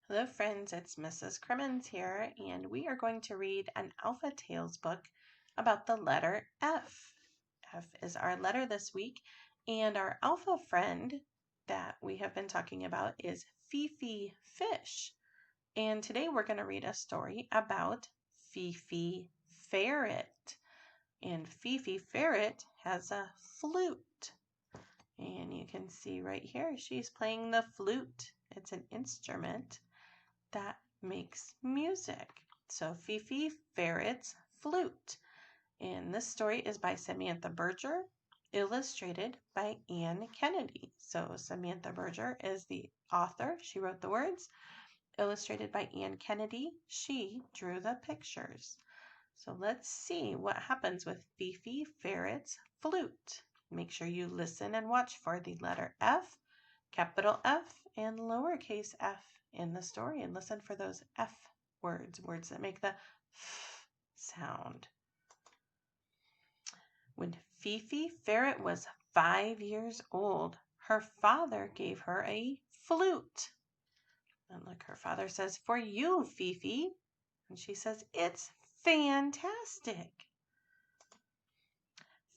Hello friends, it's Mrs. Crimmins here, and we are going to read an Alpha Tales book about the letter F. F is our letter this week, and our alpha friend that we have been talking about is Fifi Fish. And today we're going to read a story about Fifi Ferret. And Fifi Ferret has a flute. And you can see right here, she's playing the flute. It's an instrument that makes music. So Fifi Ferret's Flute. And this story is by Samantha Berger, illustrated by Anne Kennedy. So Samantha Berger is the author. She wrote the words. Illustrated by Anne Kennedy. She drew the pictures. So let's see what happens with Fifi Ferret's Flute. Make sure you listen and watch for the letter F, capital F, and lowercase f in the story, and listen for those F words, words that make the F sound. When Fifi Ferret was 5 years old, her father gave her a flute. And look, her father says, "For you, Fifi." And she says, "It's fantastic."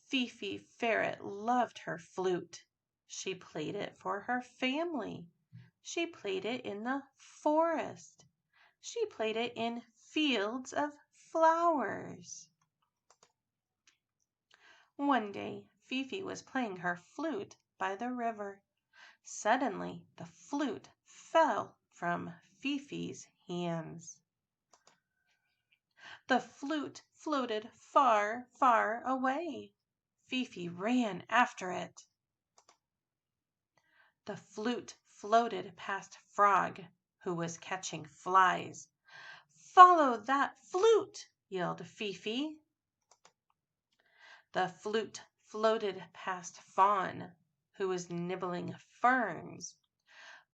Fifi Ferret loved her flute. She played it for her family. She played it in the forest. She played it in fields of flowers. One day, Fifi was playing her flute by the river. Suddenly, the flute fell from Fifi's hands. The flute floated far, far away. Fifi ran after it. The flute floated past Frog, who was catching flies. "Follow that flute!" yelled Fifi. The flute floated past Fawn, who was nibbling ferns.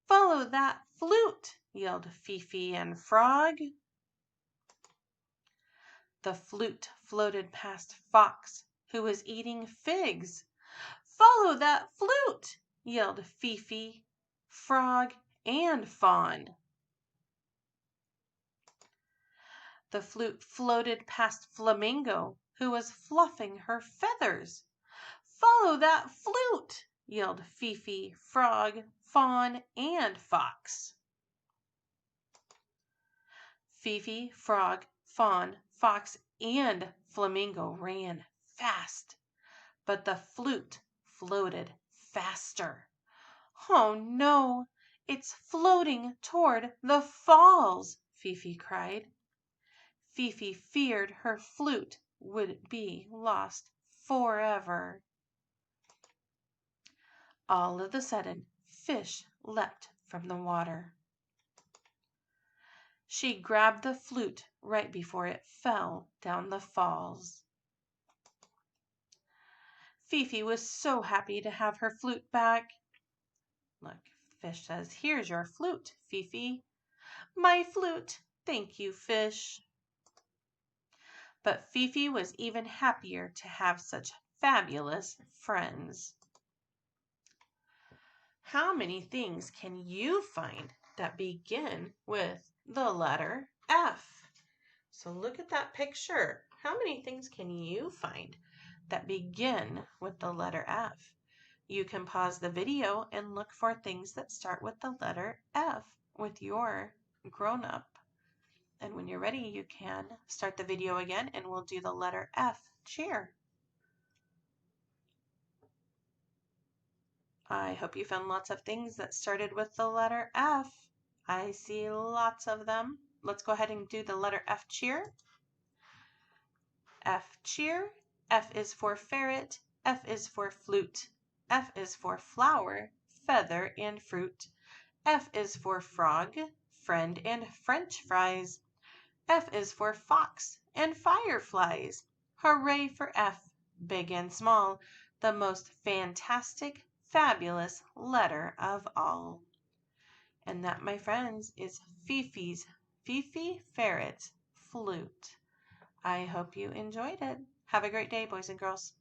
"Follow that flute!" yelled Fifi and Frog. The flute floated past Fox, who was eating figs. "Follow that flute!" yelled Fifi, Frog, and Fawn. The flute floated past Flamingo, who was fluffing her feathers. "Follow that flute!" yelled Fifi, Frog, Fawn, and Fox. Fifi, Frog, Fawn, Fox, and Flamingo ran fast, but the flute floated faster. "Oh no, it's floating toward the falls!" Fifi cried. Fifi feared her flute would be lost forever. All of a sudden, Fish leapt from the water. She grabbed the flute right before it fell down the falls. Fifi was so happy to have her flute back. Look, Fish says, "Here's your flute, Fifi." "My flute, thank you, Fish." But Fifi was even happier to have such fabulous friends. How many things can you find that begin with the letter F? So look at that picture. How many things can you find that begin with the letter F? You can pause the video and look for things that start with the letter F with your grown-up. And when you're ready, you can start the video again and we'll do the letter F cheer. I hope you found lots of things that started with the letter F. I see lots of them. Let's go ahead and do the letter F cheer. F cheer. F is for ferret. F is for flute. F is for flower, feather, and fruit. F is for frog, friend, and French fries. F is for fox and fireflies. Hooray for F, big and small, the most fantastic, fabulous letter of all. And that, my friends, is Fifi Ferret's Flute. I hope you enjoyed it. Have a great day, boys and girls.